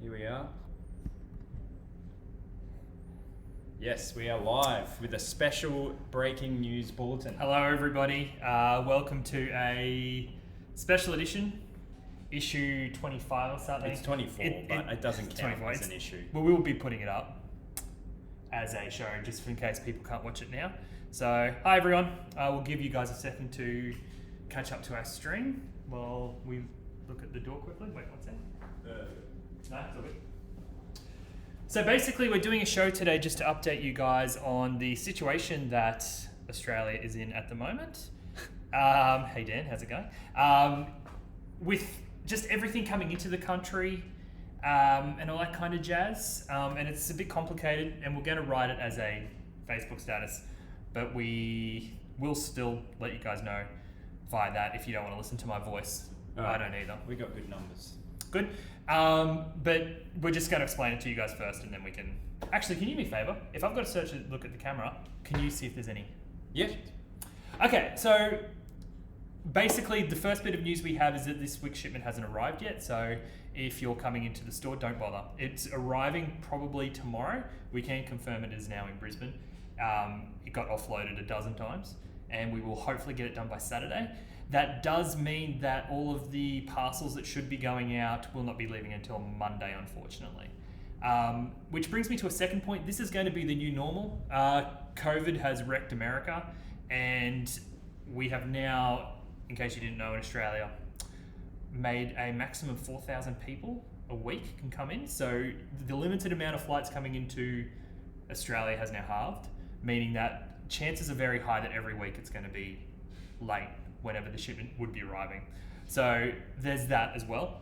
Here we are. Yes, we are live with a special breaking news bulletin. Hello everybody, welcome to a special edition, issue 25 or something. It's 24, but it doesn't count as an issue. Well, we will be putting it up as a show just in case people can't watch it now. So, hi everyone, we'll give you guys a second to catch up to our stream while we look at the door quickly. Wait, what's that? No, it's all good. So basically we're doing a show today just to update you guys on the situation that Australia is in at the moment. Hey Dan, how's it going? With just everything coming into the country and all that kind of jazz. And it's a bit complicated and we're going to write it as a Facebook status, but we will still let you guys know via that if you don't want to listen to my voice. I don't either. We got good numbers. Good. But we're just going to explain it to you guys first and then we can... Actually, can you do me a favour? If I've got to look at the camera, can you see if there's any? Yes. Okay, so basically the first bit of news we have is that this week's shipment hasn't arrived yet. So if you're coming into the store, don't bother. It's arriving probably tomorrow. We can confirm it is now in Brisbane. It got offloaded a dozen times and we will hopefully get it done by Saturday. That does mean that all of the parcels that should be going out will not be leaving until Monday, unfortunately. Which brings me to a second point. This is going to be the new normal. COVID has wrecked America, and we have now, in case you didn't know, in Australia, made a maximum of 4,000 people a week can come in. So the limited amount of flights coming into Australia has now halved, meaning that chances are very high that every week it's going to be late whenever the shipment would be arriving. So there's that as well.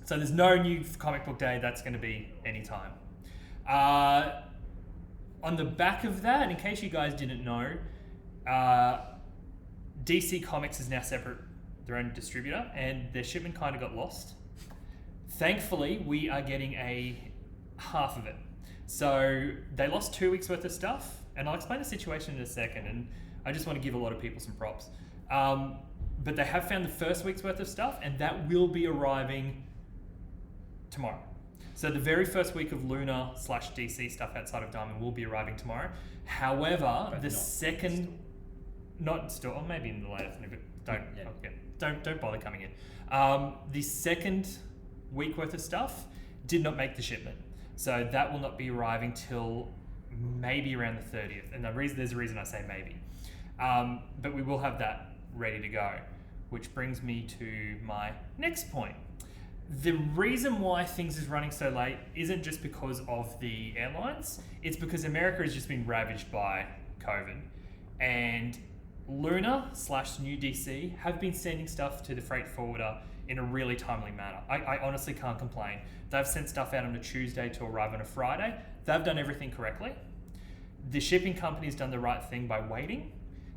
So there's no new comic book day, that's going to be any time. On the back of that, in case you guys didn't know, DC Comics is now separate, their own distributor, and their shipment kind of got lost. Thankfully, we are getting a half of it. So they lost 2 weeks worth of stuff, and I'll explain the situation in a second, and I just want to give a lot of people some props. But they have found the first week's worth of stuff, and that will be arriving tomorrow. So the very first week of Lunar / DC stuff outside of Diamond will be arriving tomorrow. However, but the second, not in store, or maybe in the later, but don't bother coming in. The second week worth of stuff did not make the shipment, so that will not be arriving till maybe around the 30th. And there's a reason I say maybe. But we will have that ready to go, which brings me to my next point. The reason why things is running so late isn't just because of the airlines, it's because America has just been ravaged by COVID, and Lunar / New DC have been sending stuff to the freight forwarder in a really timely manner. I honestly can't complain. They've sent stuff out on a Tuesday to arrive on a Friday. They've done everything correctly. The shipping company's done the right thing by waiting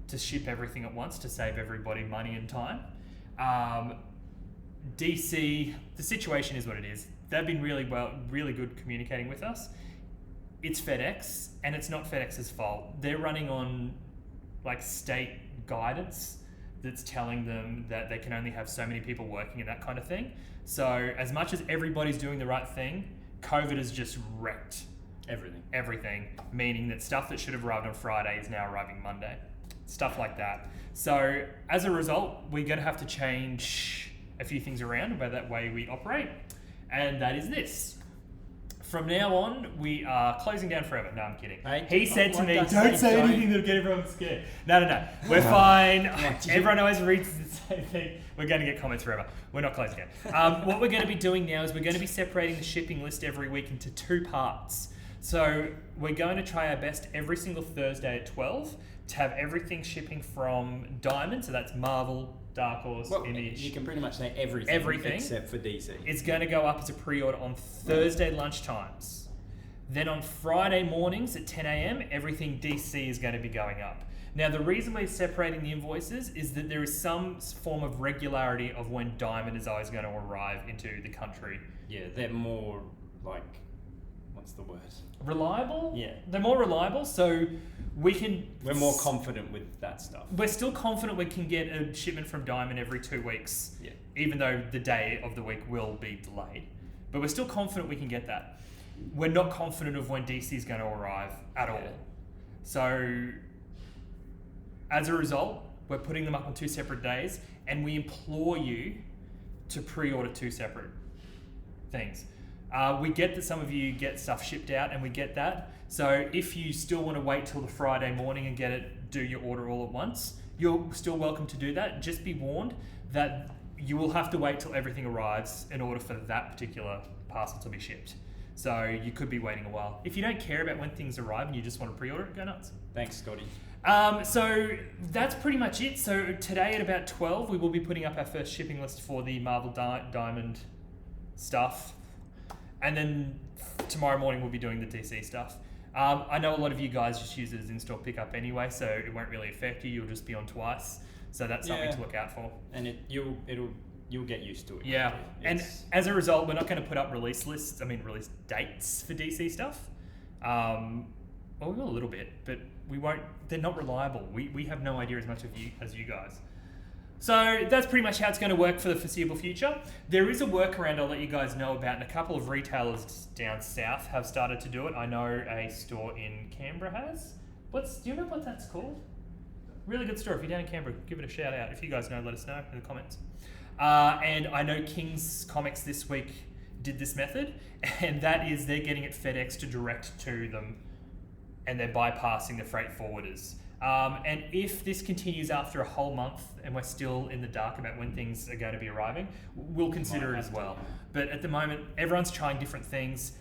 to ship everything at once to save everybody money and time. DC, the situation is what it is. They've been really good communicating with us. It's FedEx, and it's not FedEx's fault. They're running on like state guidance that's telling them that they can only have so many people working and that kind of thing. So as much as everybody's doing the right thing, COVID has just wrecked everything, meaning that stuff that should have arrived on Friday is now arriving Monday. Stuff like that. So as a result, we're going to have to change a few things around about that way we operate, and that is this. From now on, we are closing down forever. No, I'm kidding. He said to me, don't say anything that'll get everyone scared. No. We're fine. Everyone always reads the same thing. We're going to get comments forever. We're not closing down. What we're going to be doing now is we're going to be separating the shipping list every week into 2 parts. So we're going to try our best every single Thursday at 12 to have everything shipping from Diamond, so that's Marvel, Dark Horse, Image. You can pretty much say everything except for DC. It's going to go up as a pre-order on Thursday lunchtimes. Then on Friday mornings at 10 a.m, everything DC is going to be going up. Now, the reason we're separating the invoices is that there is some form of regularity of when Diamond is always going to arrive into the country. Yeah, they're more like, what's the word? Reliable? Yeah. They're more reliable, so we're more confident with that stuff. We're still confident we can get a shipment from Diamond every 2 weeks, even though the day of the week will be delayed. but we're still confident we can get that. We're not confident of when DC is going to arrive at all. So as a result, we're putting them up on 2 separate days, and we implore you to pre-order 2 separate things. We get that some of you get stuff shipped out, and we get that. So if you still want to wait till the Friday morning and get it, do your order all at once, you're still welcome to do that. Just be warned that you will have to wait till everything arrives in order for that particular parcel to be shipped. So you could be waiting a while. If you don't care about when things arrive and you just want to pre-order it, go nuts. Thanks, Scotty. So that's pretty much it. So today at about 12, we will be putting up our first shipping list for the Marvel Diamond stuff. And then tomorrow morning we'll be doing the DC stuff. I know a lot of you guys just use it as in-store pickup anyway, so it won't really affect you. You'll just be on twice. So that's something to look out for. And you'll get used to it. Yeah. And as a result, we're not going to put up release dates for DC stuff. Well, we will a little bit, but we won't. They're not reliable. We have no idea as much as you guys. So that's pretty much how it's going to work for the foreseeable future. There is a workaround I'll let you guys know about, and a couple of retailers down south have started to do it. I know a store in Canberra has. Do you remember what that's called? Really good store. If you're down in Canberra, give it a shout out. If you guys know, let us know in the comments. And I know King's Comics this week did this method, and that is they're getting it FedEx to direct to them, and they're bypassing the freight forwarders. And if this continues after a whole month and we're still in the dark about when things are going to be arriving, we'll consider it as well. But at the moment, everyone's trying different things.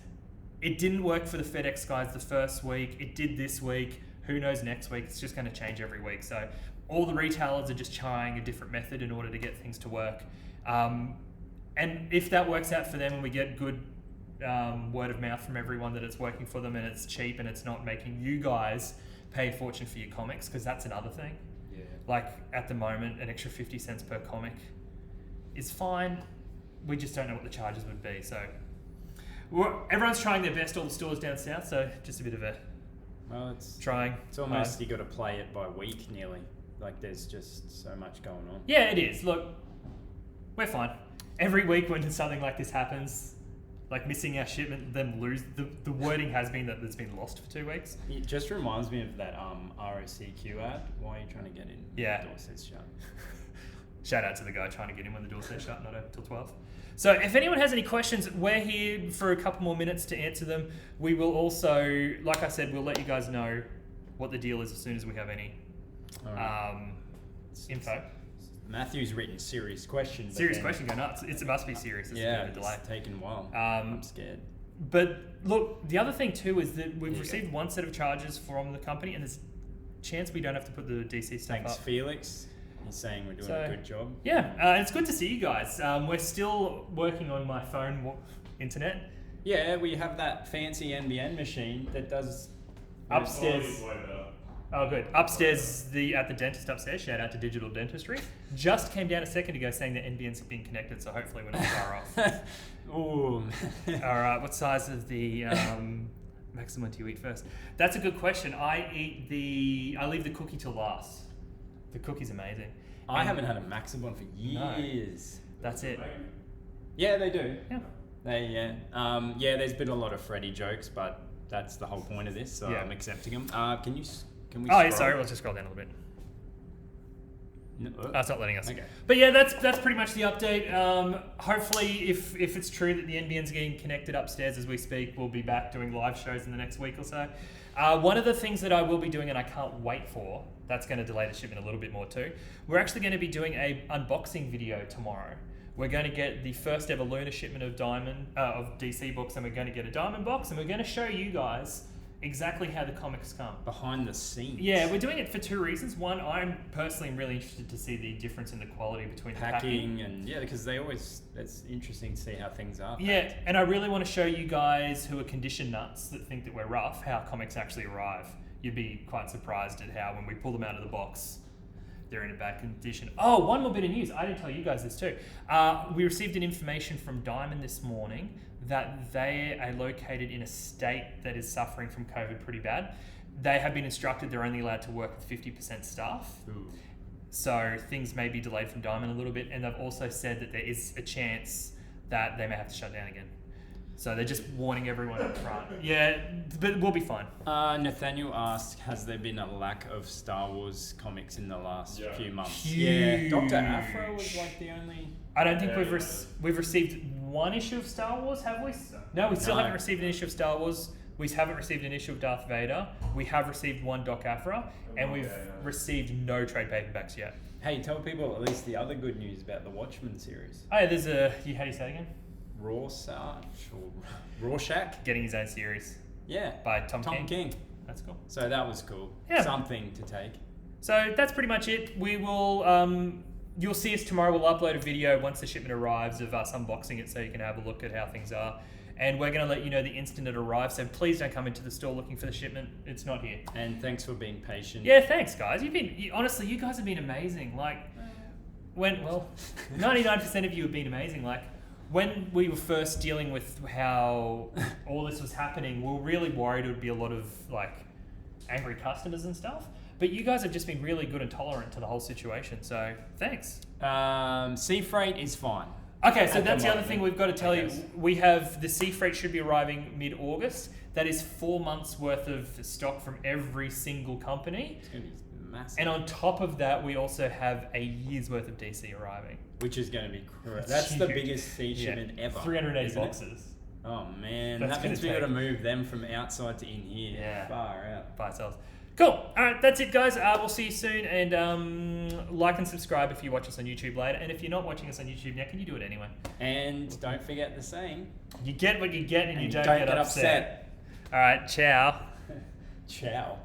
It didn't work for the FedEx guys the first week. It did this week. Who knows next week? It's just going to change every week. So all the retailers are just trying a different method in order to get things to work. And if that works out for them and we get good word of mouth from everyone that it's working for them and it's cheap and it's not making you guys pay a fortune for your comics, because that's another thing. Yeah. Like at the moment, an extra 50 cents per comic is fine. We just don't know what the charges would be. So everyone's trying their best, all the stores down south. So just a bit of a trying. It's almost you got to play it by week nearly. Like there's just so much going on. Yeah, it is. Look, we're fine. Every week when something like this happens, like missing our shipment, then lose. The wording has been that it's been lost for 2 weeks. It just reminds me of that ROCQ ad. Why are you trying to get in? Yeah. The door says shut. Shout out to the guy trying to get in when the door says shut, not open till 12. So if anyone has any questions, we're here for a couple more minutes to answer them. We will also, like I said, we'll let you guys know what the deal is as soon as we have any info. Matthew's written serious questions. Serious question, go nuts. It must be serious. It's a bit of a delay. It's taken a while. I'm scared. But look, the other thing too is that we've received one set of charges from the company, and there's a chance we don't have to put the DC stuff up. Thanks, Felix. He's saying we're doing a good job. Yeah, it's good to see you guys. We're still working on my phone internet. Yeah, we have that fancy NBN machine that does upstairs. Oh, good. Upstairs, at the dentist upstairs, shout out to Digital Dentistry, just came down a second ago saying that NBN's been connected, so hopefully we're not far off. Ooh. All right, what size of the maximum do you eat first? That's a good question. I leave the cookie till last. The cookie's amazing. I haven't had a maximum for years. No, that's it. Yeah, they do. Yeah. There's been a lot of Freddy jokes, but that's the whole point of this, so I'm accepting them. Can we yeah, sorry, let's just scroll down a little bit. No, it's not letting us. Okay. But yeah, that's pretty much the update. Hopefully, if it's true that the NBN's getting connected upstairs as we speak, we'll be back doing live shows in the next week or so. One of the things that I will be doing, and I can't wait for, that's going to delay the shipment a little bit more too, we're actually going to be doing a unboxing video tomorrow. We're going to get the first ever Lunar shipment of of DC books, and we're going to get a Diamond box, and we're going to show you guys exactly how the comics come. Behind the scenes. Yeah, we're doing it for 2 reasons. One, I'm personally really interested to see the difference in the quality between the packing. And because it's interesting to see how things are. Yeah, and I really want to show you guys who are condition nuts that think that we're rough, how comics actually arrive. You'd be quite surprised at how when we pull them out of the box, they're in a bad condition. Oh, one more bit of news. I didn't tell you guys this too. We received an information from Diamond this morning that they are located in a state that is suffering from COVID pretty bad. They have been instructed they're only allowed to work with 50% staff. Ooh. So things may be delayed from Diamond a little bit. And they've also said that there is a chance that they may have to shut down again. So they're just warning everyone up front. Yeah, but we'll be fine. Nathaniel asked, has there been a lack of Star Wars comics in the last few months? Huge. Yeah, Dr. Aphra was like the only... I don't think we've received one issue of Star Wars, have we? No, we still haven't received an issue of Star Wars. We haven't received an issue of Darth Vader. We have received one Doc Aphra, and we've received no trade paperbacks yet. Hey, tell people at least the other good news about the Watchmen series. Oh, there's how do you say it again? Rorschach? Getting his own series. Yeah. By Tom King. That's cool. So that was cool. Yeah. Something to take. So that's pretty much it. We will... you'll see us tomorrow. We'll upload a video once the shipment arrives of us unboxing it so you can have a look at how things are. And we're going to let you know the instant it arrives. So please don't come into the store looking for the shipment. It's not here. And thanks for being patient. Yeah, thanks, guys. Honestly, you guys have been amazing. 99% of you have been amazing. Like, when we were first dealing with how all this was happening, we were really worried it would be a lot of, angry customers and stuff. But you guys have just been really good and tolerant to the whole situation. So, thanks. Sea freight is fine. Okay, so that's the other thing we've got to tell you. We have the sea freight should be arriving mid-August. That is 4 months worth of stock from every single company. It's going to be massive. And on top of that, we also have a year's worth of DC arriving. Which is going to be crazy. That's the biggest sea shipment ever. 380 boxes. Oh man, That means we got to move them from outside to in here. Yeah. Far out. By ourselves. Cool. All right, that's it, guys. We'll see you soon. And like and subscribe if you watch us on YouTube later. And if you're not watching us on YouTube now, can you do it anyway? And don't forget the saying. You get what you get and you don't get upset. All right, ciao. Ciao.